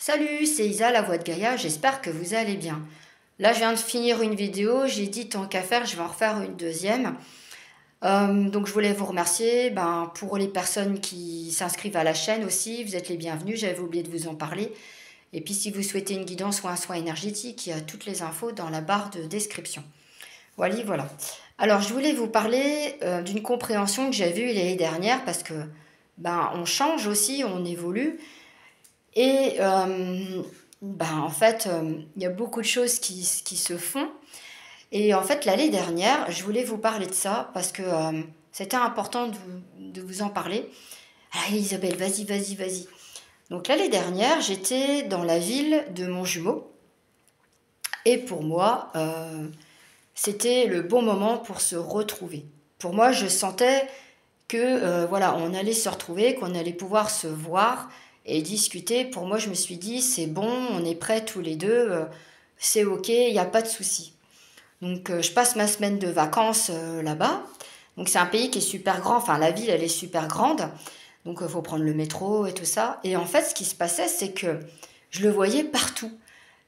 Salut, c'est Isa, la voix de Gaïa, j'espère que vous allez bien. Là, je viens de finir une vidéo, j'ai dit tant qu'à faire, je vais en refaire une deuxième. Donc, je voulais vous remercier pour les personnes qui s'inscrivent à la chaîne aussi, vous êtes les bienvenus, j'avais oublié de vous en parler. Et puis, si vous souhaitez une guidance ou un soin énergétique, il y a toutes les infos dans la barre de description. Voilà, voilà. Alors, je voulais vous parler d'une compréhension que j'avais eue l'année dernière parce que on change aussi, on évolue. Et en fait, il y a beaucoup de choses qui se font. Et en fait, l'année dernière, je voulais vous parler de ça parce que c'était important de vous en parler. Allez, Isabelle, vas-y, vas-y, vas-y. Donc l'année dernière, j'étais dans la ville de mon jumeau. Et pour moi, c'était le bon moment pour se retrouver. Pour moi, je sentais que voilà, on allait se retrouver, qu'on allait pouvoir se voir et discuter. Pour moi, je me suis dit, c'est bon, on est prêts tous les deux, c'est ok, il n'y a pas de souci. Donc, je passe ma semaine de vacances là-bas. Donc, c'est un pays qui est super grand, enfin, la ville, elle est super grande. Donc, il faut prendre le métro et tout ça. Et en fait, ce qui se passait, c'est que je le voyais partout.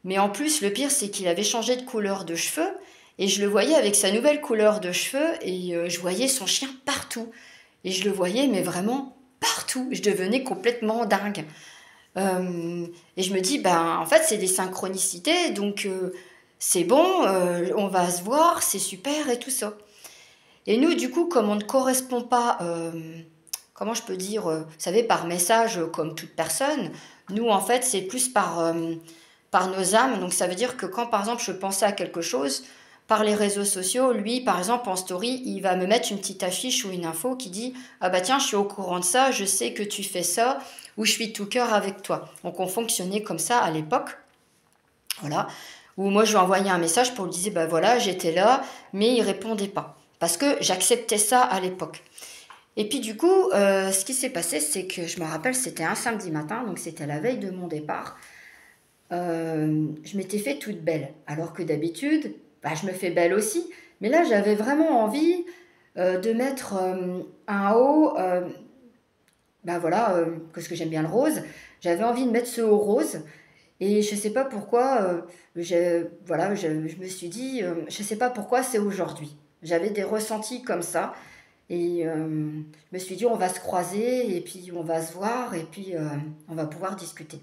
Mais en plus, le pire, c'est qu'il avait changé de couleur de cheveux. Et je le voyais avec sa nouvelle couleur de cheveux. Et je voyais son chien partout. Et je le voyais, mais vraiment partout. Je devenais complètement dingue. Et je me dis, en fait, c'est des synchronicités. Donc, c'est bon, on va se voir, c'est super et tout ça. Et nous, du coup, comme on ne correspond pas, comment je peux dire, vous savez, par message, comme toute personne, nous, en fait, c'est plus par nos âmes. Donc ça veut dire que quand par exemple je pensais à quelque chose, par les réseaux sociaux, lui par exemple en story, il va me mettre une petite affiche ou une info qui dit ah bah tiens, je suis au courant de ça, je sais que tu fais ça, ou je suis tout cœur avec toi. Donc on fonctionnait comme ça à l'époque. Voilà. Ou moi je lui envoyais un message pour lui dire bah voilà, j'étais là, mais il répondait pas. Parce que j'acceptais ça à l'époque. Et puis du coup, ce qui s'est passé, c'est que je me rappelle, c'était un samedi matin, donc c'était la veille de mon départ. Je m'étais fait toute belle. Alors que d'habitude, je me fais belle aussi. Mais là, j'avais vraiment envie de mettre un haut, parce que j'aime bien le rose. J'avais envie de mettre ce haut rose. Et je ne sais pas pourquoi, je me suis dit, je ne sais pas pourquoi c'est aujourd'hui. J'avais des ressentis comme ça. Et je me suis dit, on va se croiser, et puis on va se voir, et puis on va pouvoir discuter.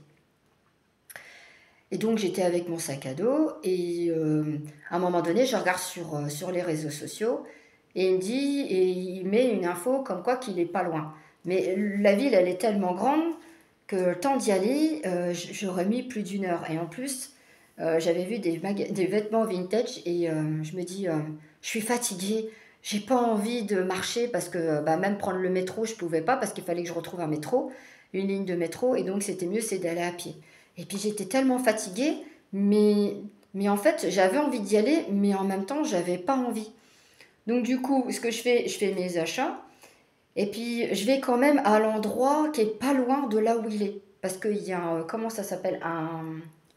Et donc j'étais avec mon sac à dos et à un moment donné, je regarde sur les réseaux sociaux et il met une info comme quoi qu'il n'est pas loin. Mais la ville, elle est tellement grande que le temps d'y aller, j'aurais mis plus d'une heure. Et en plus, j'avais vu des vêtements vintage et je me dis, je suis fatiguée, j'ai pas envie de marcher parce que même prendre le métro, je pouvais pas parce qu'il fallait que je retrouve un métro, une ligne de métro et donc c'était mieux, c'est d'aller à pied. Et puis j'étais tellement fatiguée, mais en fait j'avais envie d'y aller, mais en même temps j'avais pas envie. Donc du coup, ce que je fais mes achats, et puis je vais quand même à l'endroit qui est pas loin de là où il est. Parce qu'il y a, comment ça s'appelle,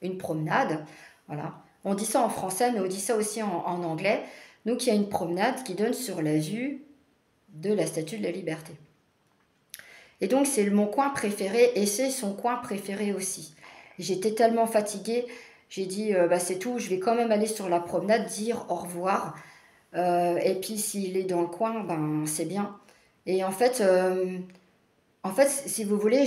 une promenade. Voilà. On dit ça en français, mais on dit ça aussi en anglais. Donc il y a une promenade qui donne sur la vue de la Statue de la Liberté. Et donc c'est mon coin préféré et c'est son coin préféré aussi. J'étais tellement fatiguée, j'ai dit c'est tout, je vais quand même aller sur la promenade, dire au revoir. Et puis s'il est dans le coin, c'est bien. Et en fait, si vous voulez,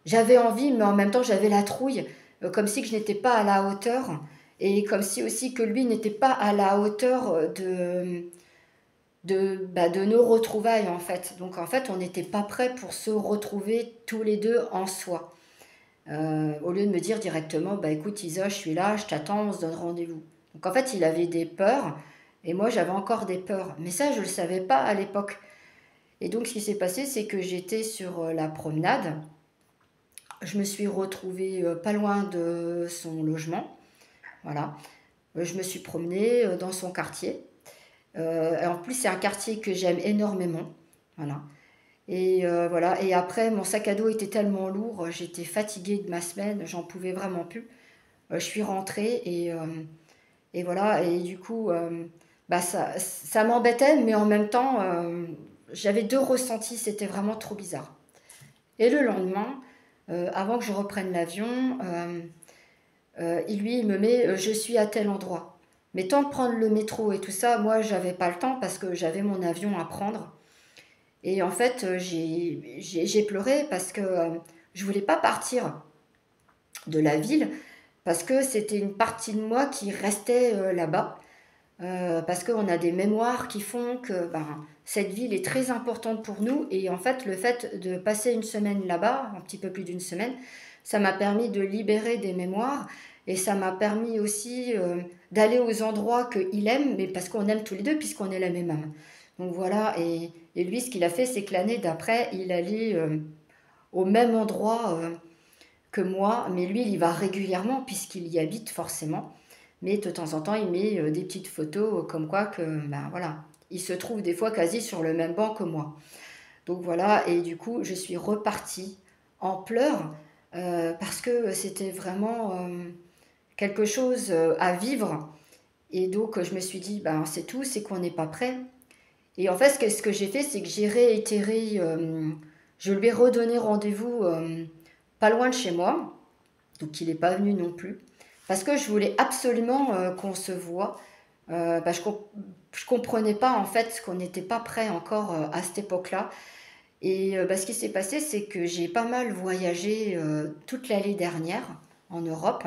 j'avais envie, mais en même temps j'avais la trouille, comme si que je n'étais pas à la hauteur, et comme si aussi que lui n'était pas à la hauteur de nos retrouvailles en fait. Donc en fait, on n'était pas prêts pour se retrouver tous les deux en soi. Au lieu de me dire directement, écoute Isa, je suis là, je t'attends, on se donne rendez-vous. Donc en fait, il avait des peurs, et moi j'avais encore des peurs. Mais ça, je ne le savais pas à l'époque. Et donc ce qui s'est passé, c'est que j'étais sur la promenade. Je me suis retrouvée pas loin de son logement. Voilà. Je me suis promenée dans son quartier. Et en plus, c'est un quartier que j'aime énormément. Voilà. Et voilà. Et après, mon sac à dos était tellement lourd, j'étais fatiguée de ma semaine, j'en pouvais vraiment plus. Je suis rentrée et voilà. Et du coup, ça m'embêtait, mais en même temps, j'avais deux ressentis, c'était vraiment trop bizarre. Et le lendemain, avant que je reprenne l'avion, il me met je suis à tel endroit. Mais tant de prendre le métro et tout ça, moi j'avais pas le temps parce que j'avais mon avion à prendre. Et en fait, j'ai pleuré parce que je voulais pas partir de la ville parce que c'était une partie de moi qui restait là-bas. Parce qu'on a des mémoires qui font que ben, cette ville est très importante pour nous. Et en fait, le fait de passer une semaine là-bas, un petit peu plus d'une semaine, ça m'a permis de libérer des mémoires. Et ça m'a permis aussi d'aller aux endroits qu'il aime, mais parce qu'on aime tous les deux, puisqu'on est la même âme. Donc voilà, et lui, ce qu'il a fait, c'est que l'année d'après, il allait au même endroit que moi, mais lui, il y va régulièrement, puisqu'il y habite forcément. Mais de temps en temps, il met des petites photos comme quoi que, ben voilà, il se trouve des fois quasi sur le même banc que moi. Donc voilà, et du coup, je suis repartie en pleurs parce que c'était vraiment quelque chose à vivre. Et donc, je me suis dit, ben c'est tout, c'est qu'on n'est pas prêt. Et en fait, ce que j'ai fait, c'est que j'ai réitéré, je lui ai redonné rendez-vous pas loin de chez moi, donc il n'est pas venu non plus, parce que je voulais absolument qu'on se voit. Je comprenais pas en fait qu'on n'était pas prêt encore à cette époque-là. Et ce qui s'est passé, c'est que j'ai pas mal voyagé toute l'année dernière en Europe.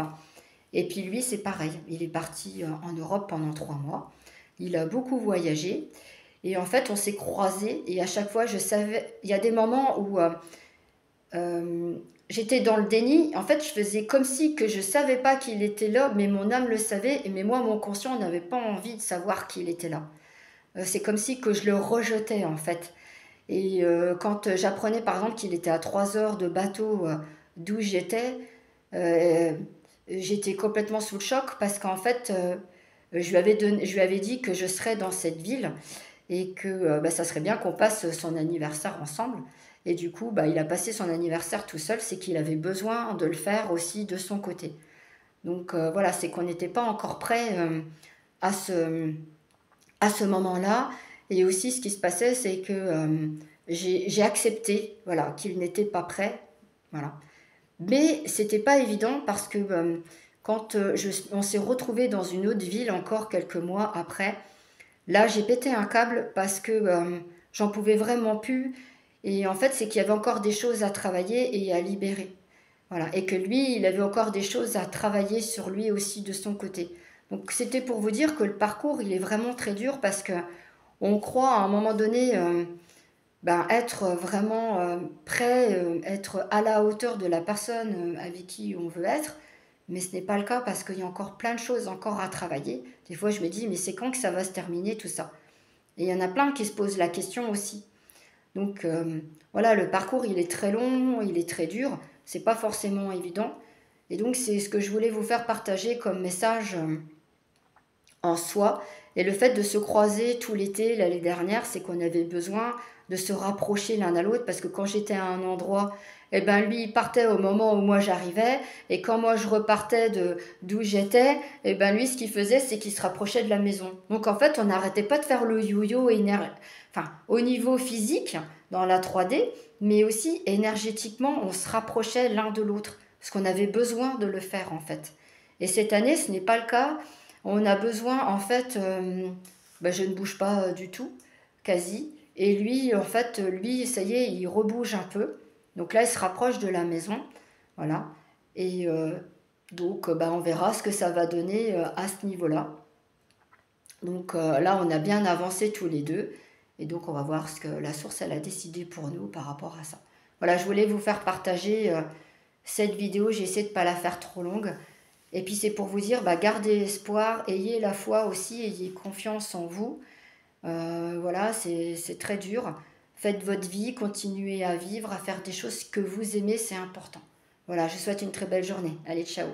Et puis lui, c'est pareil. Il est parti en Europe pendant 3 mois. Il a beaucoup voyagé. Et en fait, on s'est croisés. Et à chaque fois, je savais. Il y a des moments où euh, j'étais dans le déni. En fait, je faisais comme si que je savais pas qu'il était là, mais mon âme le savait. Mais moi, mon conscient n'avait pas envie de savoir qu'il était là. C'est comme si que je le rejetais en fait. Et quand j'apprenais par exemple qu'il était à 3 heures de bateau d'où euh, j'étais complètement sous le choc parce qu'en fait, je lui avais dit que je serais dans cette ville et que ça serait bien qu'on passe son anniversaire ensemble. Et du coup, il a passé son anniversaire tout seul, c'est qu'il avait besoin de le faire aussi de son côté. Donc voilà, c'est qu'on n'était pas encore prêt à à ce moment-là. Et aussi, ce qui se passait, c'est que j'ai accepté, voilà, qu'il n'était pas prêt, voilà. Mais c'était pas évident parce que quand on s'est retrouvé dans une autre ville encore quelques mois après, là, j'ai pété un câble parce que j'en pouvais vraiment plus. Et en fait, c'est qu'il y avait encore des choses à travailler et à libérer. Voilà. Et que lui, il avait encore des choses à travailler sur lui aussi de son côté. Donc, c'était pour vous dire que le parcours, il est vraiment très dur parce que on croit à un moment donné être vraiment prêt, être à la hauteur de la personne avec qui on veut être. Mais ce n'est pas le cas parce qu'il y a encore plein de choses encore à travailler. Des fois, je me dis, mais c'est quand que ça va se terminer tout ça? Et il y en a plein qui se posent la question aussi. Donc voilà, le parcours, il est très long, il est très dur. C'est pas forcément évident. Et donc, c'est ce que je voulais vous faire partager comme message en soi. Et le fait de se croiser tout l'été, l'année dernière, c'est qu'on avait besoin de se rapprocher l'un à l'autre parce que quand j'étais à un endroit, eh ben lui il partait au moment où moi j'arrivais et quand moi je repartais de d'où j'étais, eh ben lui ce qu'il faisait c'est qu'il se rapprochait de la maison. Donc en fait on n'arrêtait pas de faire le yo-yo enfin au niveau physique dans la 3D, mais aussi énergétiquement on se rapprochait l'un de l'autre parce qu'on avait besoin de le faire en fait. Et cette année ce n'est pas le cas. On a besoin, en fait, je ne bouge pas du tout, quasi. Et lui, en fait, lui, ça y est, il rebouge un peu. Donc là, il se rapproche de la maison. Voilà. Et donc, on verra ce que ça va donner à ce niveau-là. Donc là, on a bien avancé tous les deux. Et donc, on va voir ce que la source, elle a décidé pour nous par rapport à ça. Voilà, je voulais vous faire partager cette vidéo. J'ai essayé de ne pas la faire trop longue. Et puis c'est pour vous dire, gardez espoir, ayez la foi aussi, ayez confiance en vous. Voilà, c'est très dur. Faites votre vie, continuez à vivre, à faire des choses que vous aimez, c'est important. Voilà, je vous souhaite une très belle journée. Allez, ciao.